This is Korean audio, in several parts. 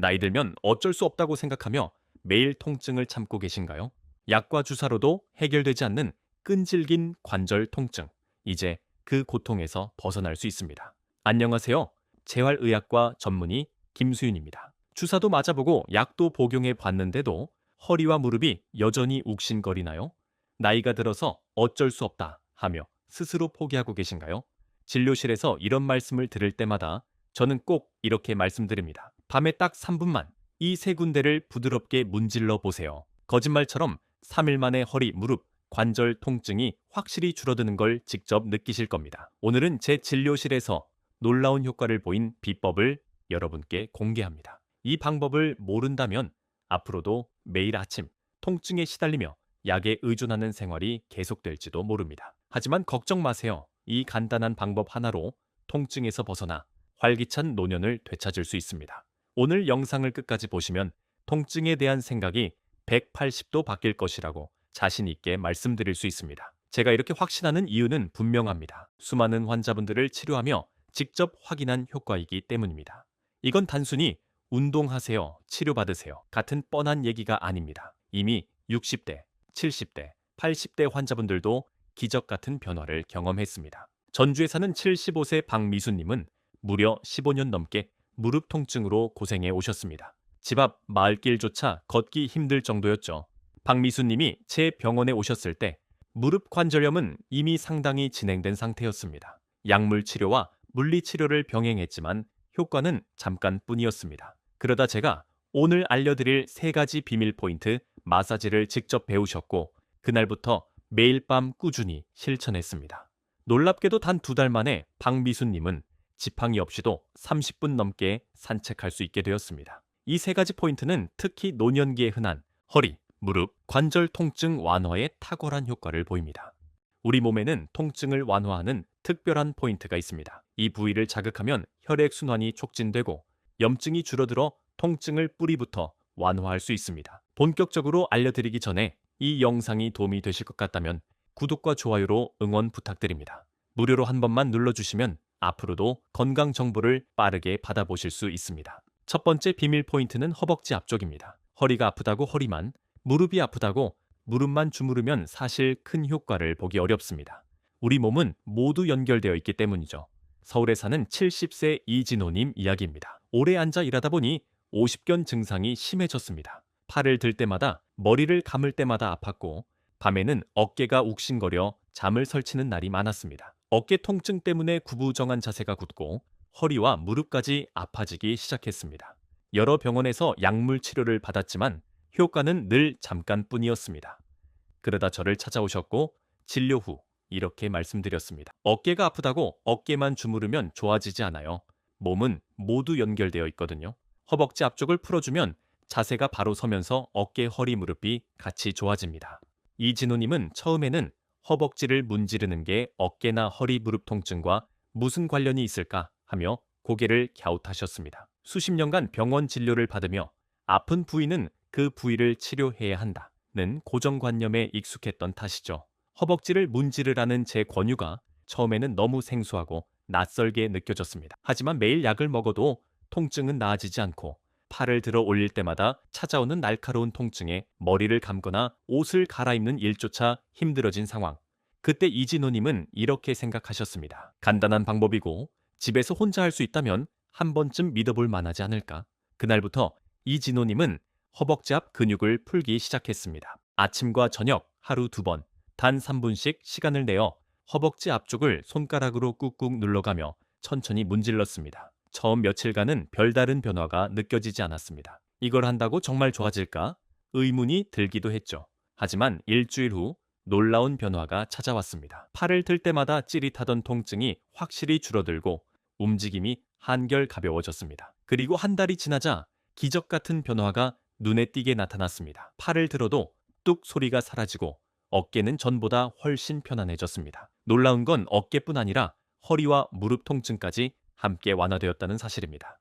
나이 들면 어쩔 수 없다고 생각하며 매일 통증을 참고 계신가요? 약과 주사로도 해결되지 않는 끈질긴 관절 통증. 이제 그 고통에서 벗어날 수 있습니다. 안녕하세요. 재활의학과 전문의 김수윤입니다. 주사도 맞아보고 약도 복용해 봤는데도 허리와 무릎이 여전히 욱신거리나요? 나이가 들어서 어쩔 수 없다 하며 스스로 포기하고 계신가요? 진료실에서 이런 말씀을 들을 때마다 저는 꼭 이렇게 말씀드립니다. 밤에 딱 3분만 이 세 군데를 부드럽게 문질러 보세요. 거짓말처럼 3일 만에 허리, 무릎, 관절 통증이 확실히 줄어드는 걸 직접 느끼실 겁니다. 오늘은 제 진료실에서 놀라운 효과를 보인 비법을 여러분께 공개합니다. 이 방법을 모른다면 앞으로도 매일 아침 통증에 시달리며 약에 의존하는 생활이 계속될지도 모릅니다. 하지만 걱정 마세요. 이 간단한 방법 하나로 통증에서 벗어나 활기찬 노년을 되찾을 수 있습니다. 오늘 영상을 끝까지 보시면 통증에 대한 생각이 180도 바뀔 것이라고 자신 있게 말씀드릴 수 있습니다. 제가 이렇게 확신하는 이유는 분명합니다. 수많은 환자분들을 치료하며 직접 확인한 효과이기 때문입니다. 이건 단순히 운동하세요, 치료받으세요 같은 뻔한 얘기가 아닙니다. 이미 60대, 70대, 80대 환자분들도 기적 같은 변화를 경험했습니다. 전주에 사는 75세 박미수님은 무려 15년 넘게 무릎 통증으로 고생해 오셨습니다. 집 앞 마을길조차 걷기 힘들 정도였죠. 박미수님이 제 병원에 오셨을 때 무릎 관절염은 이미 상당히 진행된 상태였습니다. 약물 치료와 물리 치료를 병행했지만 효과는 잠깐뿐이었습니다. 그러다 제가 오늘 알려드릴 세 가지 비밀 포인트 마사지를 직접 배우셨고 그날부터 매일 밤 꾸준히 실천했습니다. 놀랍게도 단 2달 만에 박미수님은 지팡이 없이도 30분 넘게 산책할 수 있게 되었습니다. 이 세 가지 포인트는 특히 노년기에 흔한 허리, 무릎, 관절 통증 완화에 탁월한 효과를 보입니다. 우리 몸에는 통증을 완화하는 특별한 포인트가 있습니다. 이 부위를 자극하면 혈액순환이 촉진되고 염증이 줄어들어 통증을 뿌리부터 완화할 수 있습니다. 본격적으로 알려드리기 전에 이 영상이 도움이 되실 것 같다면 구독과 좋아요로 응원 부탁드립니다. 무료로 한 번만 눌러주시면 앞으로도 건강 정보를 빠르게 받아보실 수 있습니다. 첫 번째 비밀 포인트는 허벅지 앞쪽입니다. 허리가 아프다고 허리만, 무릎이 아프다고 무릎만 주무르면 사실 큰 효과를 보기 어렵습니다. 우리 몸은 모두 연결되어 있기 때문이죠. 서울에 사는 70세 이진호님 이야기입니다. 오래 앉아 일하다 보니 오십견 증상이 심해졌습니다. 팔을 들 때마다, 머리를 감을 때마다 아팠고 밤에는 어깨가 욱신거려 잠을 설치는 날이 많았습니다. 어깨 통증 때문에 구부정한 자세가 굳고 허리와 무릎까지 아파지기 시작했습니다. 여러 병원에서 약물 치료를 받았지만 효과는 늘 잠깐뿐이었습니다. 그러다 저를 찾아오셨고 진료 후 이렇게 말씀드렸습니다. 어깨가 아프다고 어깨만 주무르면 좋아지지 않아요. 몸은 모두 연결되어 있거든요. 허벅지 앞쪽을 풀어주면 자세가 바로 서면서 어깨, 허리, 무릎이 같이 좋아집니다. 이진호님은 처음에는 허벅지를 문지르는 게 어깨나 허리, 무릎 통증과 무슨 관련이 있을까 하며 고개를 갸웃하셨습니다. 수십 년간 병원 진료를 받으며 아픈 부위는 그 부위를 치료해야 한다는 고정관념에 익숙했던 탓이죠. 허벅지를 문지르라는 제 권유가 처음에는 너무 생소하고 낯설게 느껴졌습니다. 하지만 매일 약을 먹어도 통증은 나아지지 않고 팔을 들어 올릴 때마다 찾아오는 날카로운 통증에 머리를 감거나 옷을 갈아입는 일조차 힘들어진 상황. 그때 이진호님은 이렇게 생각하셨습니다. 간단한 방법이고 집에서 혼자 할 수 있다면 한 번쯤 믿어볼 만하지 않을까? 그날부터 이진호님은 허벅지 앞 근육을 풀기 시작했습니다. 아침과 저녁 하루 2번, 단 3분씩 시간을 내어 허벅지 앞쪽을 손가락으로 꾹꾹 눌러가며 천천히 문질렀습니다. 처음 며칠간은 별다른 변화가 느껴지지 않았습니다. 이걸 한다고 정말 좋아질까? 의문이 들기도 했죠. 하지만 일주일 후 놀라운 변화가 찾아왔습니다. 팔을 들 때마다 찌릿하던 통증이 확실히 줄어들고 움직임이 한결 가벼워졌습니다. 그리고 한 달이 지나자 기적 같은 변화가 눈에 띄게 나타났습니다. 팔을 들어도 뚝 소리가 사라지고 어깨는 전보다 훨씬 편안해졌습니다. 놀라운 건 어깨뿐 아니라 허리와 무릎 통증까지 함께 완화되었다는 사실입니다.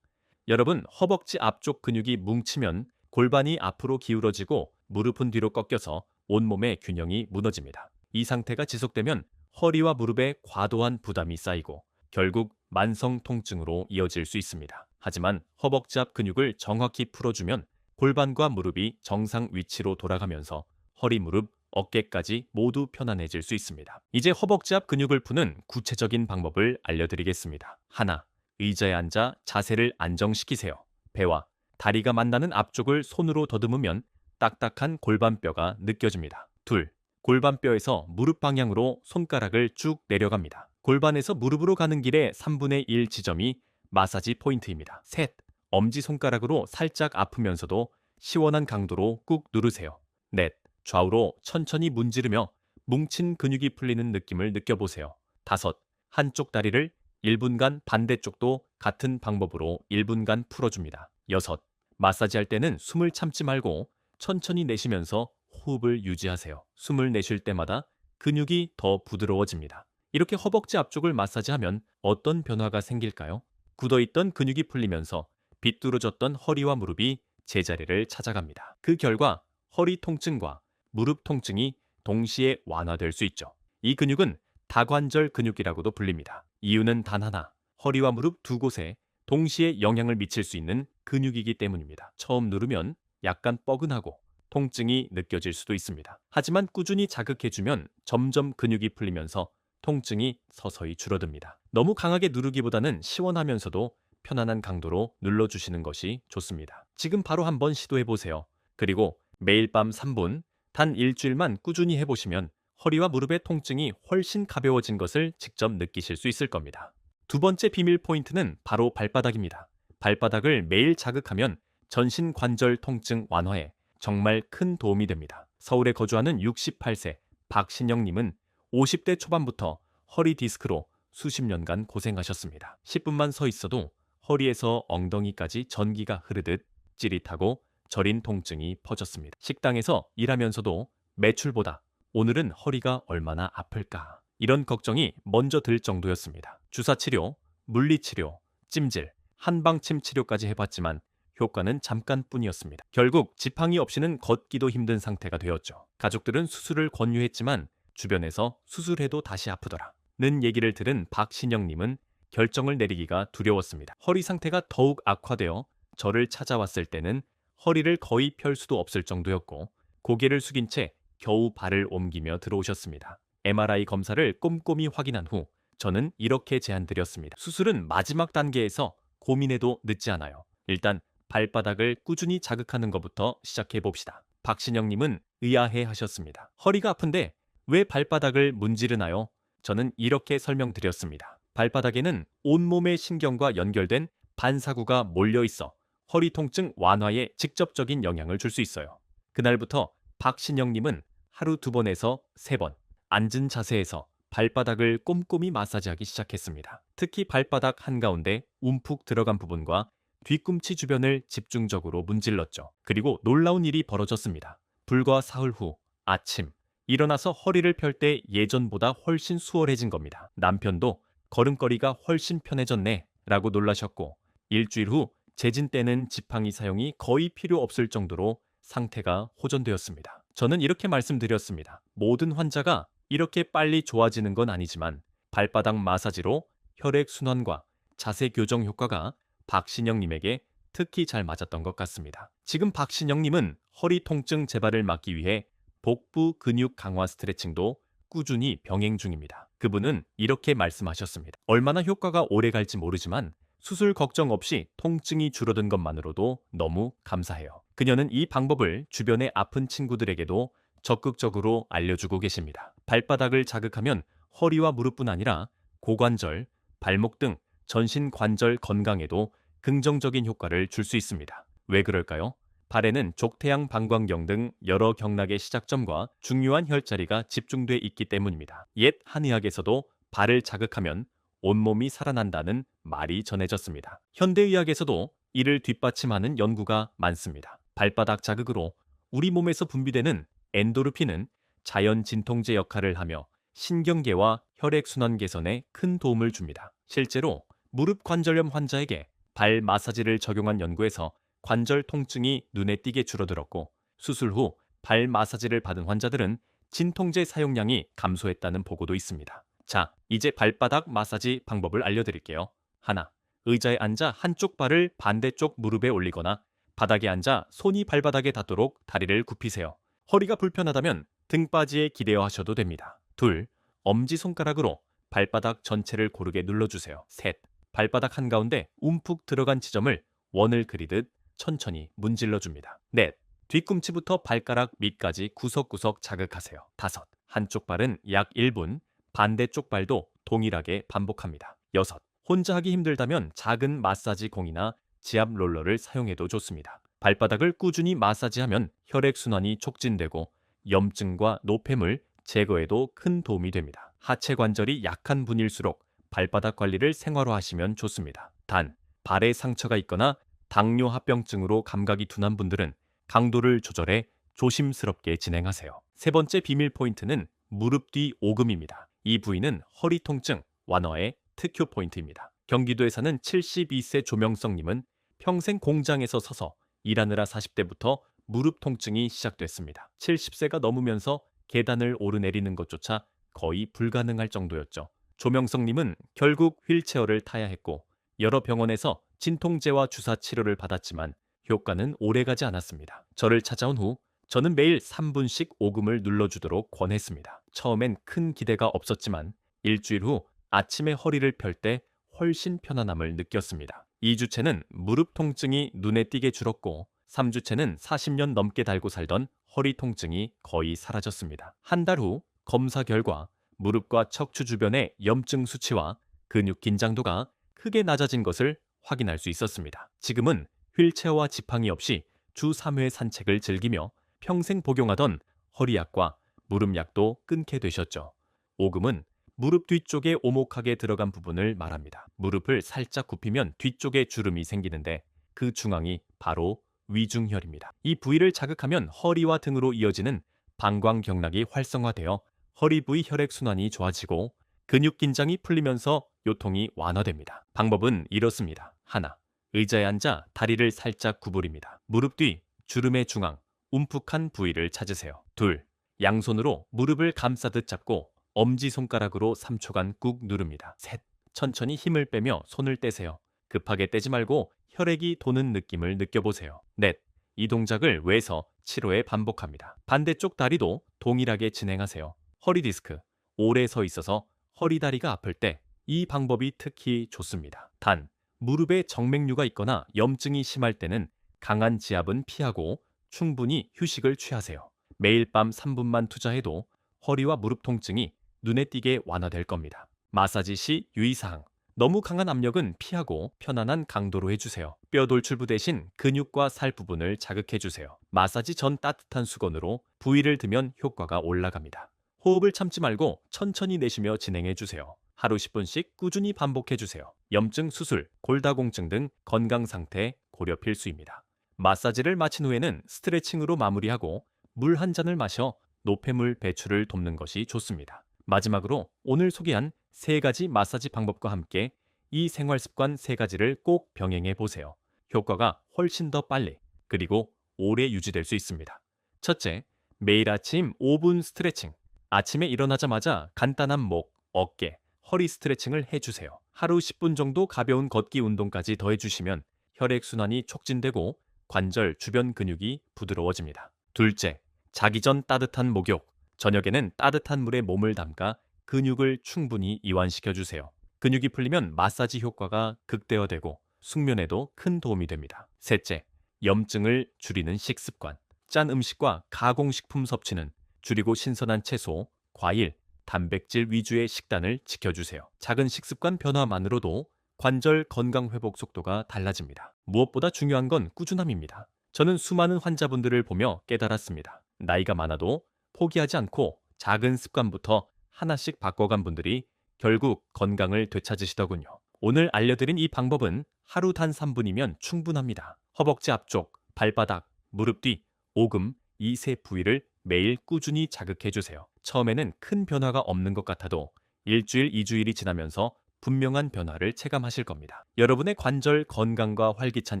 여러분, 허벅지 앞쪽 근육이 뭉치면 골반이 앞으로 기울어지고 무릎은 뒤로 꺾여서 온몸의 균형이 무너집니다. 이 상태가 지속되면 허리와 무릎에 과도한 부담이 쌓이고 결국 만성 통증으로 이어질 수 있습니다. 하지만 허벅지 앞 근육을 정확히 풀어주면 골반과 무릎이 정상 위치로 돌아가면서 허리, 무릎, 어깨까지 모두 편안해질 수 있습니다. 이제 허벅지 앞 근육을 푸는 구체적인 방법을 알려드리겠습니다. 하나, 의자에 앉아 자세를 안정시키세요. 배와 다리가 만나는 앞쪽을 손으로 더듬으면 딱딱한 골반뼈가 느껴집니다. 둘, 골반뼈에서 무릎 방향으로 손가락을 쭉 내려갑니다. 골반에서 무릎으로 가는 길의 3분의 1 지점이 마사지 포인트입니다. 셋, 엄지손가락으로 살짝 아프면서도 시원한 강도로 꾹 누르세요. 넷, 좌우로 천천히 문지르며 뭉친 근육이 풀리는 느낌을 느껴보세요. 다섯, 한쪽 다리를 1분간 반대쪽도 같은 방법으로 1분간 풀어줍니다. 여섯, 마사지할 때는 숨을 참지 말고 천천히 내쉬면서 호흡을 유지하세요. 숨을 내쉴 때마다 근육이 더 부드러워집니다. 이렇게 허벅지 앞쪽을 마사지하면 어떤 변화가 생길까요? 굳어있던 근육이 풀리면서 비뚤어졌던 허리와 무릎이 제자리를 찾아갑니다. 그 결과 허리 통증과 무릎 통증이 동시에 완화될 수 있죠. 이 근육은 다관절 근육이라고도 불립니다. 이유는 단 하나, 허리와 무릎 두 곳에 동시에 영향을 미칠 수 있는 근육이기 때문입니다. 처음 누르면 약간 뻐근하고 통증이 느껴질 수도 있습니다. 하지만 꾸준히 자극해주면 점점 근육이 풀리면서 통증이 서서히 줄어듭니다. 너무 강하게 누르기보다는 시원하면서도 편안한 강도로 눌러주시는 것이 좋습니다. 지금 바로 한번 시도해보세요. 그리고 매일 밤 3분, 단 일주일만 꾸준히 해보시면 허리와 무릎의 통증이 훨씬 가벼워진 것을 직접 느끼실 수 있을 겁니다. 두 번째 비밀 포인트는 바로 발바닥입니다. 발바닥을 매일 자극하면 전신 관절 통증 완화에 정말 큰 도움이 됩니다. 서울에 거주하는 68세 박신영님은 50대 초반부터 허리 디스크로 수십 년간 고생하셨습니다. 10분만 서 있어도 허리에서 엉덩이까지 전기가 흐르듯 찌릿하고 저린 통증이 퍼졌습니다. 식당에서 일하면서도 매출보다 오늘은 허리가 얼마나 아플까 이런 걱정이 먼저 들 정도였습니다. 주사치료, 물리치료, 찜질, 한방침 치료까지 해봤지만 효과는 잠깐뿐이었습니다. 결국 지팡이 없이는 걷기도 힘든 상태가 되었죠. 가족들은 수술을 권유했지만 주변에서 수술해도 다시 아프더라 는 얘기를 들은 박신영님은 결정을 내리기가 두려웠습니다. 허리 상태가 더욱 악화되어 저를 찾아왔을 때는 허리를 거의 펼 수도 없을 정도였고 고개를 숙인 채 겨우 발을 옮기며 들어오셨습니다. MRI 검사를 꼼꼼히 확인한 후 저는 이렇게 제안드렸습니다. 수술은 마지막 단계에서 고민해도 늦지 않아요. 일단 발바닥을 꾸준히 자극하는 것부터 시작해 봅시다. 박신영님은 의아해 하셨습니다. 허리가 아픈데 왜 발바닥을 문지르나요? 저는 이렇게 설명드렸습니다. 발바닥에는 온몸의 신경과 연결된 반사구가 몰려 있어 허리 통증 완화에 직접적인 영향을 줄 수 있어요. 그날부터 박신영님은 하루 2번에서 3번 앉은 자세에서 발바닥을 꼼꼼히 마사지하기 시작했습니다. 특히 발바닥 한가운데 움푹 들어간 부분과 뒤꿈치 주변을 집중적으로 문질렀죠. 그리고 놀라운 일이 벌어졌습니다. 불과 사흘 후 아침 일어나서 허리를 펼 때 예전보다 훨씬 수월해진 겁니다. 남편도 걸음걸이가 훨씬 편해졌네 라고 놀라셨고 일주일 후 재진 때는 지팡이 사용이 거의 필요 없을 정도로 상태가 호전되었습니다. 저는 이렇게 말씀드렸습니다. 모든 환자가 이렇게 빨리 좋아지는 건 아니지만 발바닥 마사지로 혈액순환과 자세 교정 효과가 박신영님에게 특히 잘 맞았던 것 같습니다. 지금 박신영님은 허리 통증 재발을 막기 위해 복부 근육 강화 스트레칭도 꾸준히 병행 중입니다. 그분은 이렇게 말씀하셨습니다. 얼마나 효과가 오래 갈지 모르지만 수술 걱정 없이 통증이 줄어든 것만으로도 너무 감사해요. 그녀는 이 방법을 주변의 아픈 친구들에게도 적극적으로 알려주고 계십니다. 발바닥을 자극하면 허리와 무릎뿐 아니라 고관절, 발목 등 전신 관절 건강에도 긍정적인 효과를 줄 수 있습니다. 왜 그럴까요? 발에는 족태양 방광경 등 여러 경락의 시작점과 중요한 혈자리가 집중돼 있기 때문입니다. 옛 한의학에서도 발을 자극하면 온몸이 살아난다는 말이 전해졌습니다. 현대의학에서도 이를 뒷받침하는 연구가 많습니다. 발바닥 자극으로 우리 몸에서 분비되는 엔도르핀은 자연 진통제 역할을 하며 신경계와 혈액순환 개선에 큰 도움을 줍니다. 실제로 무릎 관절염 환자에게 발 마사지를 적용한 연구에서 관절 통증이 눈에 띄게 줄어들었고 수술 후 발 마사지를 받은 환자들은 진통제 사용량이 감소했다는 보고도 있습니다. 자, 이제 발바닥 마사지 방법을 알려드릴게요. 하나, 의자에 앉아 한쪽 발을 반대쪽 무릎에 올리거나 바닥에 앉아 손이 발바닥에 닿도록 다리를 굽히세요. 허리가 불편하다면 등받이에 기대어 하셔도 됩니다. 둘, 엄지손가락으로 발바닥 전체를 고르게 눌러주세요. 셋, 발바닥 한가운데 움푹 들어간 지점을 원을 그리듯 천천히 문질러줍니다. 넷, 뒤꿈치부터 발가락 밑까지 구석구석 자극하세요. 다섯, 한쪽 발은 약 1분, 반대쪽 발도 동일하게 반복합니다. 여섯, 혼자 하기 힘들다면 작은 마사지 공이나 지압 롤러를 사용해도 좋습니다. 발바닥을 꾸준히 마사지하면 혈액순환이 촉진되고 염증과 노폐물 제거에도 큰 도움이 됩니다. 하체 관절이 약한 분일수록 발바닥 관리를 생활화하시면 좋습니다. 단, 발에 상처가 있거나 당뇨합병증으로 감각이 둔한 분들은 강도를 조절해 조심스럽게 진행하세요. 세 번째 비밀 포인트는 무릎 뒤 오금입니다. 이 부위는 허리 통증 완화의 특효 포인트입니다. 경기도에 사는 72세 조명성님은 평생 공장에서 서서 일하느라 40대부터 무릎 통증이 시작됐습니다. 70세가 넘으면서 계단을 오르내리는 것조차 거의 불가능할 정도였죠. 조명성님은 결국 휠체어를 타야 했고 여러 병원에서 진통제와 주사 치료를 받았지만 효과는 오래가지 않았습니다. 저를 찾아온 후 저는 매일 3분씩 오금을 눌러주도록 권했습니다. 처음엔 큰 기대가 없었지만 일주일 후 아침에 허리를 펼 때 훨씬 편안함을 느꼈습니다. 2주째는 무릎 통증이 눈에 띄게 줄었고 3주째는 40년 넘게 달고 살던 허리 통증이 거의 사라졌습니다. 한 달 후 검사 결과 무릎과 척추 주변의 염증 수치와 근육 긴장도가 크게 낮아진 것을 확인할 수 있었습니다. 지금은 휠체어와 지팡이 없이 주 3회 산책을 즐기며 평생 복용하던 허리약과 무릎약도 끊게 되셨죠. 오금은 무릎 뒤쪽에 오목하게 들어간 부분을 말합니다. 무릎을 살짝 굽히면 뒤쪽에 주름이 생기는데 그 중앙이 바로 위중혈입니다. 이 부위를 자극하면 허리와 등으로 이어지는 방광경락이 활성화되어 허리 부위 혈액순환이 좋아지고 근육 긴장이 풀리면서 요통이 완화됩니다. 방법은 이렇습니다. 하나, 의자에 앉아 다리를 살짝 구부립니다. 무릎 뒤 주름의 중앙, 움푹한 부위를 찾으세요. 둘, 양손으로 무릎을 감싸듯 잡고 엄지손가락으로 3초간 꾹 누릅니다. 셋, 천천히 힘을 빼며 손을 떼세요. 급하게 떼지 말고 혈액이 도는 느낌을 느껴보세요. 넷, 이 동작을 외서 7회 반복합니다. 반대쪽 다리도 동일하게 진행하세요. 허리 디스크, 오래 서 있어서 허리 다리가 아플 때 이 방법이 특히 좋습니다. 단, 무릎에 정맥류가 있거나 염증이 심할 때는 강한 지압은 피하고 충분히 휴식을 취하세요. 매일 밤 3분만 투자해도 허리와 무릎 통증이 눈에 띄게 완화될 겁니다. 마사지 시 유의사항, 너무 강한 압력은 피하고 편안한 강도로 해주세요. 뼈 돌출부 대신 근육과 살 부분을 자극해주세요. 마사지 전 따뜻한 수건으로 부위를 드면 효과가 올라갑니다. 호흡을 참지 말고 천천히 내쉬며 진행해주세요. 하루 10분씩 꾸준히 반복해주세요. 염증 수술, 골다공증 등 건강 상태 고려 필수입니다. 마사지를 마친 후에는 스트레칭으로 마무리하고 물 한 잔을 마셔 노폐물 배출을 돕는 것이 좋습니다. 마지막으로 오늘 소개한 3가지 마사지 방법과 함께 이 생활 습관 3가지를 꼭 병행해 보세요. 효과가 훨씬 더 빨리 그리고 오래 유지될 수 있습니다. 첫째, 매일 아침 5분 스트레칭. 아침에 일어나자마자 간단한 목, 어깨, 허리 스트레칭을 해주세요. 하루 10분 정도 가벼운 걷기 운동까지 더해주시면 혈액순환이 촉진되고 관절 주변 근육이 부드러워집니다. 둘째, 자기 전 따뜻한 목욕. 저녁에는 따뜻한 물에 몸을 담가 근육을 충분히 이완시켜주세요. 근육이 풀리면 마사지 효과가 극대화되고 숙면에도 큰 도움이 됩니다. 셋째, 염증을 줄이는 식습관. 짠 음식과 가공식품 섭취는 줄이고 신선한 채소, 과일, 단백질 위주의 식단을 지켜주세요. 작은 식습관 변화만으로도 관절 건강 회복 속도가 달라집니다. 무엇보다 중요한 건 꾸준함입니다. 저는 수많은 환자분들을 보며 깨달았습니다. 나이가 많아도 포기하지 않고 작은 습관부터 하나씩 바꿔간 분들이 결국 건강을 되찾으시더군요. 오늘 알려드린 이 방법은 하루 단 3분이면 충분합니다. 허벅지 앞쪽, 발바닥, 무릎 뒤, 오금 이 세 부위를 매일 꾸준히 자극해주세요. 처음에는 큰 변화가 없는 것 같아도 일주일, 2주일이 지나면서 분명한 변화를 체감하실 겁니다. 여러분의 관절 건강과 활기찬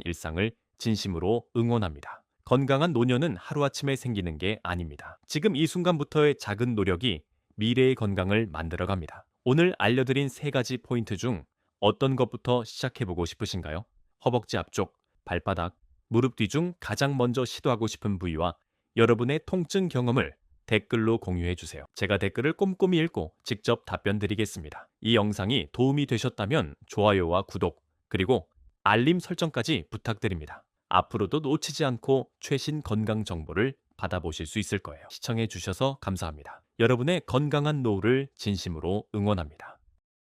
일상을 진심으로 응원합니다. 건강한 노년은 하루아침에 생기는 게 아닙니다. 지금 이 순간부터의 작은 노력이 미래의 건강을 만들어갑니다. 오늘 알려드린 세 가지 포인트 중 어떤 것부터 시작해보고 싶으신가요? 허벅지 앞쪽, 발바닥, 무릎 뒤 중 가장 먼저 시도하고 싶은 부위와 여러분의 통증 경험을 댓글로 공유해 주세요. 제가 댓글을 꼼꼼히 읽고 직접 답변 드리겠습니다. 이 영상이 도움이 되셨다면 좋아요와 구독, 그리고 알림 설정까지 부탁드립니다. 앞으로도 놓치지 않고 최신 건강 정보를 받아보실 수 있을 거예요. 시청해 주셔서 감사합니다. 여러분의 건강한 노후를 진심으로 응원합니다.